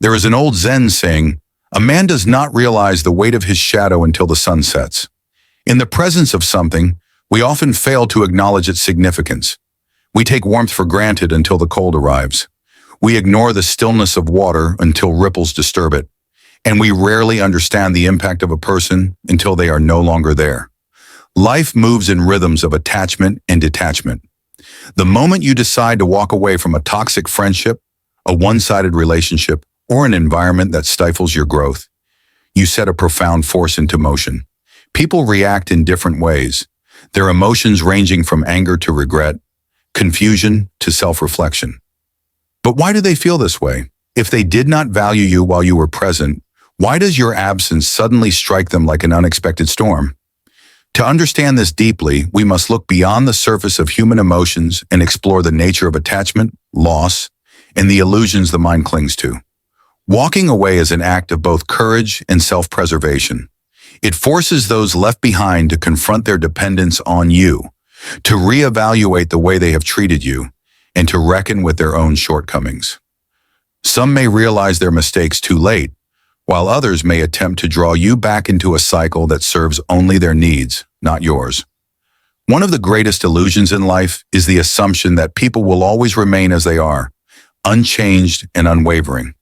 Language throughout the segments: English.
There is an old Zen saying, "A man does not realize the weight of his shadow until the sun sets." In the presence of something, we often fail to acknowledge its significance. We take warmth for granted until the cold arrives. We ignore the stillness of water until ripples disturb it. And we rarely understand the impact of a person until they are no longer there. Life moves in rhythms of attachment and detachment. The moment you decide to walk away from a toxic friendship, a one-sided relationship, or an environment that stifles your growth, you set a profound force into motion. People react in different ways, their emotions ranging from anger to regret, confusion to self-reflection. But why do they feel this way? If they did not value you while you were present, why does your absence suddenly strike them like an unexpected storm? To understand this deeply, we must look beyond the surface of human emotions and explore the nature of attachment, loss, and the illusions the mind clings to. Walking away is an act of both courage and self-preservation. It forces those left behind to confront their dependence on you, to reevaluate the way they have treated you, and to reckon with their own shortcomings. Some may realize their mistakes too late, while others may attempt to draw you back into a cycle that serves only their needs, not yours. One of the greatest illusions in life is the assumption that people will always remain as they are, unchanged and unwavering.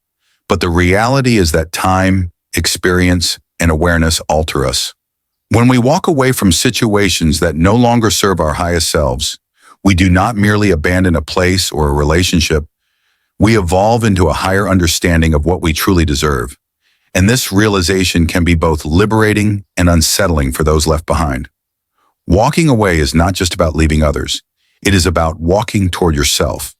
But the reality is that time, experience, and awareness alter us. When we walk away from situations that no longer serve our highest selves, we do not merely abandon a place or a relationship. We evolve into a higher understanding of what we truly deserve. And this realization can be both liberating and unsettling for those left behind. Walking away is not just about leaving others. It is about walking toward yourself.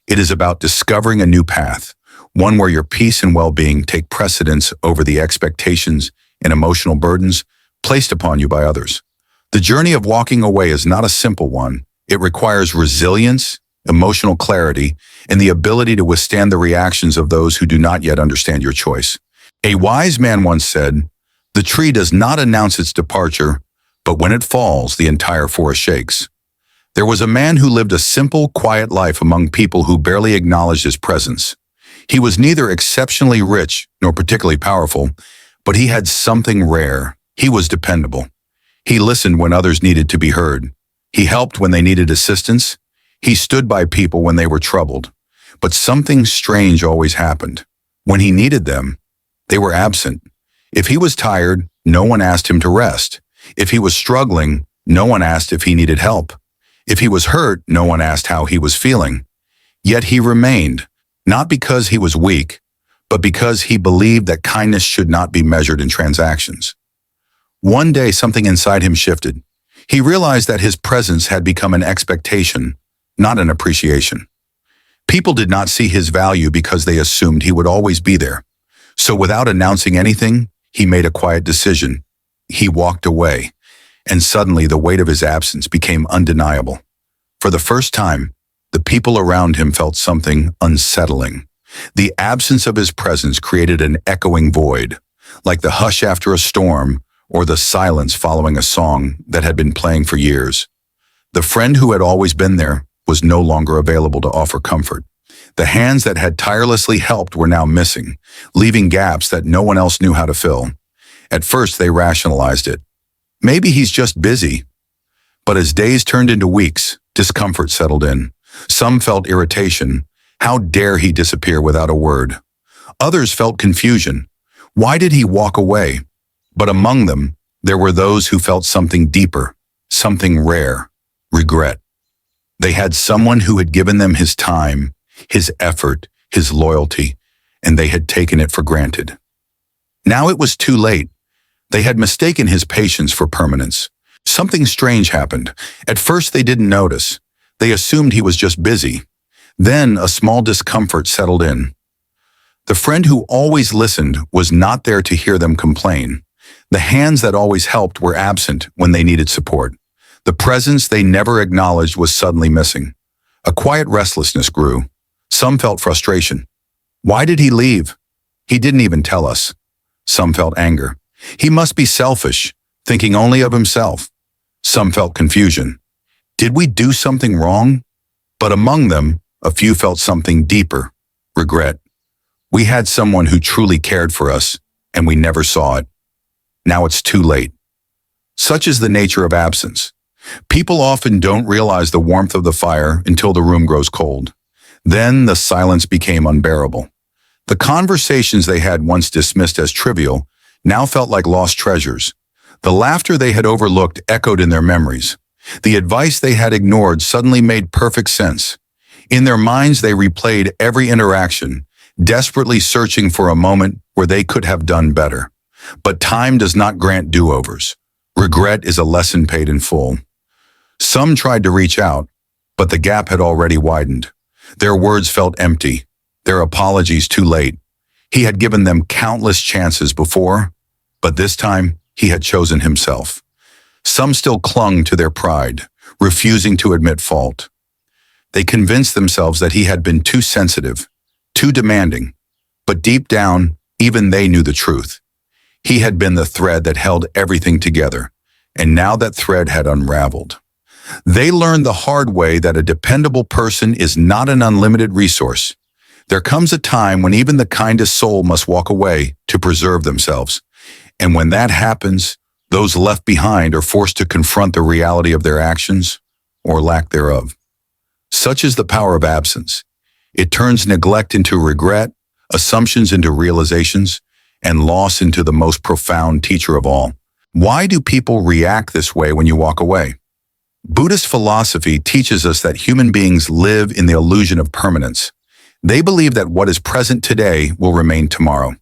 It is about discovering a new path, one where your peace and well-being take precedence over the expectations and emotional burdens placed upon you by others. The journey of walking away is not a simple one. It requires resilience, emotional clarity, and the ability to withstand the reactions of those who do not yet understand your choice. A wise man once said, "The tree does not announce its departure, but when it falls, the entire forest shakes." There was a man who lived a simple, quiet life among people who barely acknowledged his presence. He was neither exceptionally rich nor particularly powerful, but he had something rare. He was dependable. He listened when others needed to be heard. He helped when they needed assistance. He stood by people when they were troubled. But something strange always happened. When he needed them, they were absent. If he was tired, no one asked him to rest. If he was struggling, no one asked if he needed help. If he was hurt, no one asked how he was feeling. Yet he remained, not because he was weak, but because he believed that kindness should not be measured in transactions. One day, something inside him shifted. He realized that his presence had become an expectation, not an appreciation. People did not see his value because they assumed he would always be there. So without announcing anything, he made a quiet decision. He walked away, and suddenly the weight of his absence became undeniable. For the first time, the people around him felt something unsettling. The absence of his presence created an echoing void, like the hush after a storm or the silence following a song that had been playing for years. The friend who had always been there was no longer available to offer comfort. The hands that had tirelessly helped were now missing, leaving gaps that no one else knew how to fill. At first, they rationalized it. Maybe he's just busy. But as days turned into weeks, discomfort settled in. Some felt irritation. How dare he disappear without a word? Others felt confusion. Why did he walk away? But among them, there were those who felt something deeper, something rare, regret. They had someone who had given them his time, his effort, his loyalty, and they had taken it for granted. Now it was too late. They had mistaken his patience for permanence. Something strange happened. At first they didn't notice. They assumed he was just busy. Then a small discomfort settled in. The friend who always listened was not there to hear them complain. The hands that always helped were absent when they needed support. The presence they never acknowledged was suddenly missing. A quiet restlessness grew. Some felt frustration. Why did he leave? He didn't even tell us. Some felt anger. He must be selfish, thinking only of himself. Some felt confusion. Did we do something wrong? But among them, a few felt something deeper, regret. We had someone who truly cared for us, and we never saw it. Now it's too late. Such is the nature of absence. People often don't realize the warmth of the fire until the room grows cold. Then the silence became unbearable. The conversations they had once dismissed as trivial now felt like lost treasures. The laughter they had overlooked echoed in their memories. The advice they had ignored suddenly made perfect sense. In their minds, they replayed every interaction, desperately searching for a moment where they could have done better. But time does not grant do-overs. Regret is a lesson paid in full. Some tried to reach out, but the gap had already widened. Their words felt empty, their apologies too late. He had given them countless chances before, but this time he had chosen himself. Some still clung to their pride, refusing to admit fault. They convinced themselves that he had been too sensitive, too demanding, but deep down, even they knew the truth. He had been the thread that held everything together, and now that thread had unraveled. They learned the hard way that a dependable person is not an unlimited resource. There comes a time when even the kindest soul must walk away to preserve themselves. And when that happens, those left behind are forced to confront the reality of their actions or lack thereof. Such is the power of absence. It turns neglect into regret, assumptions into realizations, and loss into the most profound teacher of all. Why do people react this way when you walk away? Buddhist philosophy teaches us that human beings live in the illusion of permanence. They believe that what is present today will remain tomorrow.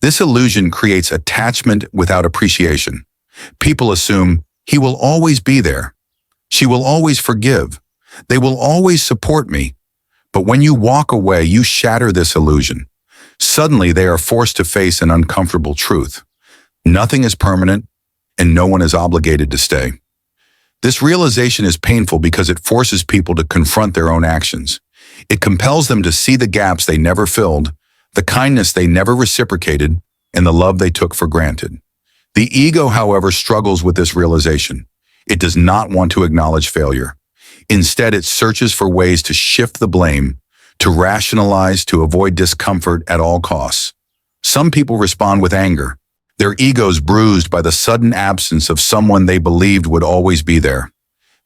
This illusion creates attachment without appreciation. People assume he will always be there. She will always forgive. They will always support me. But when you walk away, you shatter this illusion. Suddenly, they are forced to face an uncomfortable truth. Nothing is permanent, and no one is obligated to stay. This realization is painful because it forces people to confront their own actions. It compels them to see the gaps they never filled, the kindness they never reciprocated, and the love they took for granted. The ego, however, struggles with this realization. It does not want to acknowledge failure. Instead, it searches for ways to shift the blame, to rationalize, to avoid discomfort at all costs. Some people respond with anger, their egos bruised by the sudden absence of someone they believed would always be there.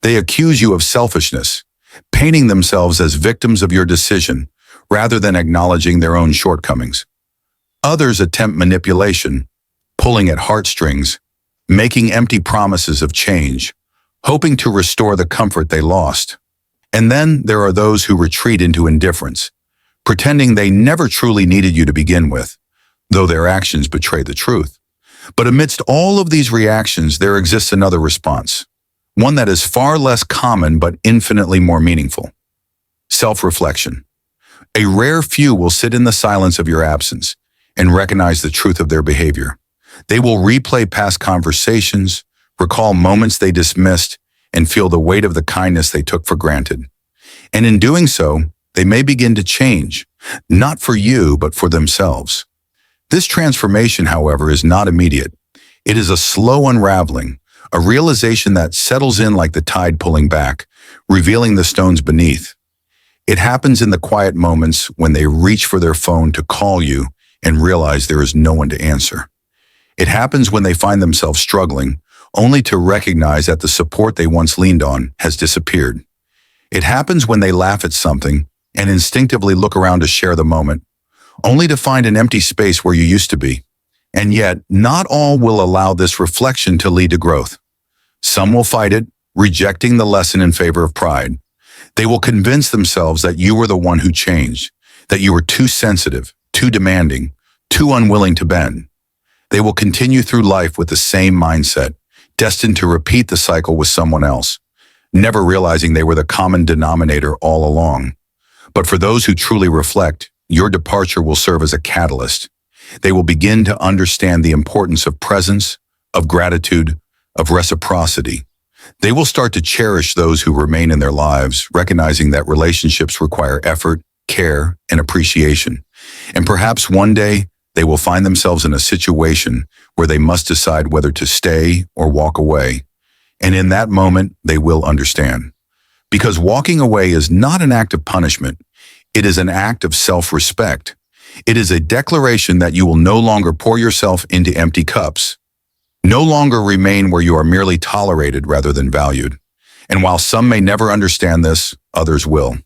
They accuse you of selfishness, painting themselves as victims of your decision, rather than acknowledging their own shortcomings. Others attempt manipulation, pulling at heartstrings, making empty promises of change, hoping to restore the comfort they lost. And then there are those who retreat into indifference, pretending they never truly needed you to begin with, though their actions betray the truth. But amidst all of these reactions, there exists another response, one that is far less common but infinitely more meaningful. Self-reflection. A rare few will sit in the silence of your absence and recognize the truth of their behavior. They will replay past conversations, recall moments they dismissed, and feel the weight of the kindness they took for granted. And in doing so, they may begin to change, not for you, but for themselves. This transformation, however, is not immediate. It is a slow unraveling, a realization that settles in like the tide pulling back, revealing the stones beneath. It happens in the quiet moments when they reach for their phone to call you and realize there is no one to answer. It happens when they find themselves struggling, only to recognize that the support they once leaned on has disappeared. It happens when they laugh at something and instinctively look around to share the moment, only to find an empty space where you used to be. And yet, not all will allow this reflection to lead to growth. Some will fight it, rejecting the lesson in favor of pride. They will convince themselves that you were the one who changed, that you were too sensitive, too demanding, too unwilling to bend. They will continue through life with the same mindset, destined to repeat the cycle with someone else, never realizing they were the common denominator all along. But for those who truly reflect, your departure will serve as a catalyst. They will begin to understand the importance of presence, of gratitude, of reciprocity. They will start to cherish those who remain in their lives, recognizing that relationships require effort, care, and appreciation. And perhaps one day, they will find themselves in a situation where they must decide whether to stay or walk away. And in that moment, they will understand. Because walking away is not an act of punishment. It is an act of self-respect. It is a declaration that you will no longer pour yourself into empty cups, no longer remain where you are merely tolerated rather than valued. And while some may never understand this, others will.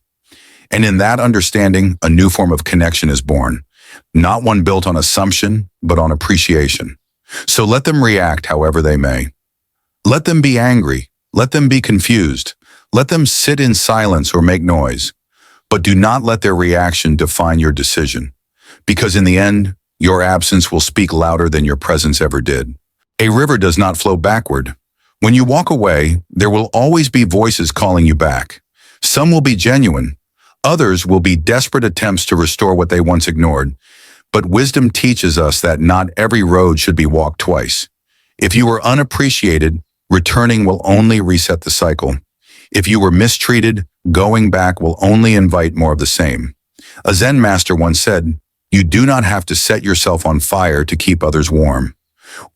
And in that understanding, a new form of connection is born, not one built on assumption, but on appreciation. So let them react however they may. Let them be angry. Let them be confused. Let them sit in silence or make noise. But do not let their reaction define your decision. Because in the end, your absence will speak louder than your presence ever did. A river does not flow backward. When you walk away, there will always be voices calling you back. Some will be genuine. Others will be desperate attempts to restore what they once ignored. But wisdom teaches us that not every road should be walked twice. If you were unappreciated, returning will only reset the cycle. If you were mistreated, going back will only invite more of the same. A Zen master once said, "You do not have to set yourself on fire to keep others warm."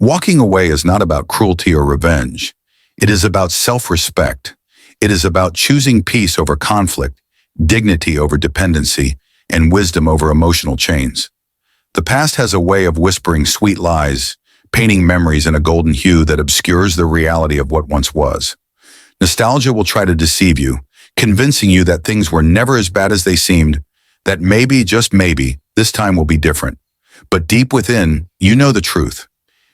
Walking away is not about cruelty or revenge. It is about self-respect. It is about choosing peace over conflict, dignity over dependency, and wisdom over emotional chains. The past has a way of whispering sweet lies, painting memories in a golden hue that obscures the reality of what once was. Nostalgia will try to deceive you, convincing you that things were never as bad as they seemed, that maybe, just maybe, this time will be different. But deep within, you know the truth.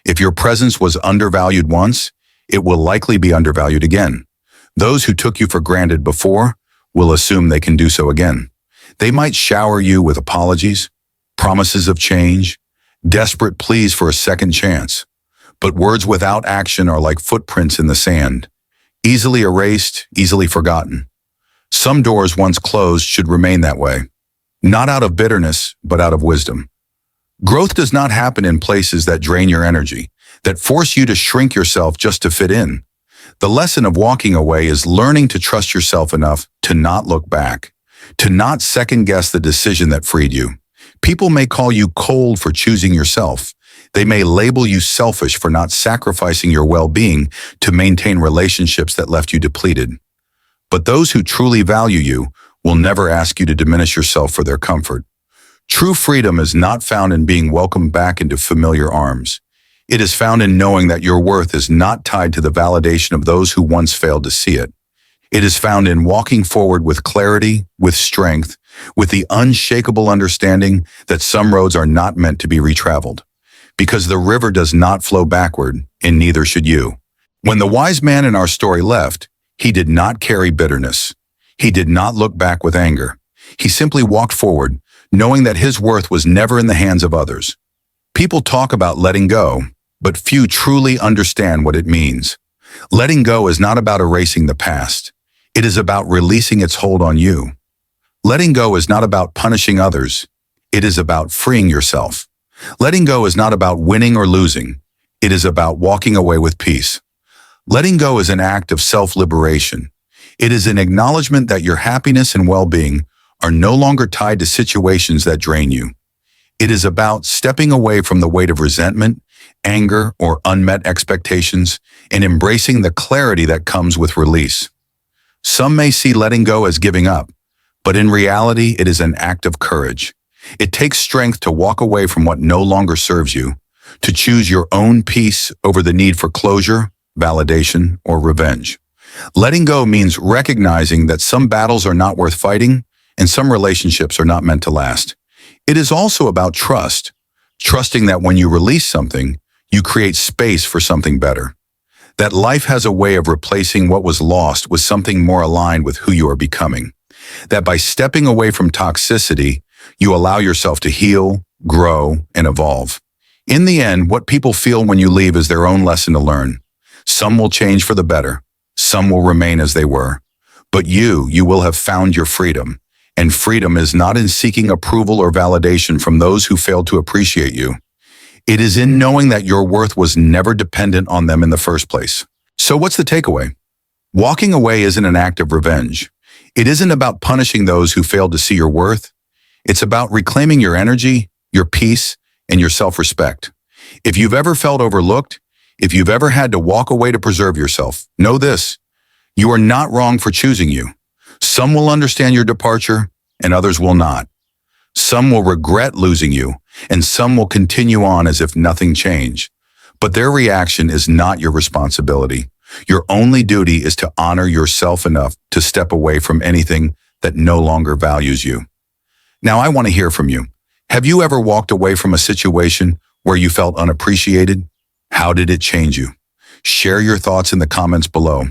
If your presence was undervalued once, it will likely be undervalued again. Those who took you for granted before will assume they can do so again. They might shower you with apologies, promises of change, desperate pleas for a second chance. But words without action are like footprints in the sand, easily erased, easily forgotten. Some doors once closed should remain that way, not out of bitterness, but out of wisdom. Growth does not happen in places that drain your energy, that force you to shrink yourself just to fit in. The lesson of walking away is learning to trust yourself enough to not look back, to not second-guess the decision that freed you. People may call you cold for choosing yourself. They may label you selfish for not sacrificing your well-being to maintain relationships that left you depleted. But those who truly value you will never ask you to diminish yourself for their comfort. True freedom is not found in being welcomed back into familiar arms. It is found in knowing that your worth is not tied to the validation of those who once failed to see it. It is found in walking forward with clarity, with strength, with the unshakable understanding that some roads are not meant to be retraveled. Because the river does not flow backward, and neither should you. When the wise man in our story left, he did not carry bitterness. He did not look back with anger. He simply walked forward, knowing that his worth was never in the hands of others. People talk about letting go, but few truly understand what it means. Letting go is not about erasing the past. It is about releasing its hold on you. Letting go is not about punishing others. It is about freeing yourself. Letting go is not about winning or losing. It is about walking away with peace. Letting go is an act of self-liberation. It is an acknowledgement that your happiness and well-being are no longer tied to situations that drain you. It is about stepping away from the weight of resentment, anger, or unmet expectations and embracing the clarity that comes with release. Some may see letting go as giving up, but in reality, it is an act of courage. It takes strength to walk away from what no longer serves you, to choose your own peace over the need for closure, validation, or revenge. Letting go means recognizing that some battles are not worth fighting and some relationships are not meant to last. It is also about trust, trusting that when you release something, you create space for something better. That life has a way of replacing what was lost with something more aligned with who you are becoming. That by stepping away from toxicity, you allow yourself to heal, grow, and evolve. In the end, what people feel when you leave is their own lesson to learn. Some will change for the better. Some will remain as they were. But you will have found your freedom. And freedom is not in seeking approval or validation from those who failed to appreciate you. It is in knowing that your worth was never dependent on them in the first place. So what's the takeaway? Walking away isn't an act of revenge. It isn't about punishing those who failed to see your worth. It's about reclaiming your energy, your peace, and your self-respect. If you've ever felt overlooked, if you've ever had to walk away to preserve yourself, know this: you are not wrong for choosing you. Some will understand your departure, and others will not. Some will regret losing you, and some will continue on as if nothing changed. But their reaction is not your responsibility. Your only duty is to honor yourself enough to step away from anything that no longer values you. Now, I want to hear from you. Have you ever walked away from a situation where you felt unappreciated? How did it change you? Share your thoughts in the comments below.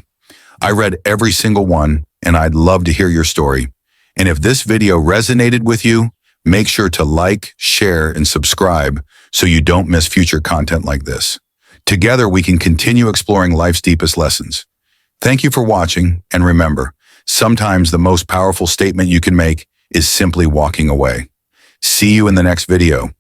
I read every single one, and I'd love to hear your story. And if this video resonated with you, make sure to like, share, and subscribe so you don't miss future content like this. Together, we can continue exploring life's deepest lessons. Thank you for watching, and remember, sometimes the most powerful statement you can make is simply walking away. See you in the next video.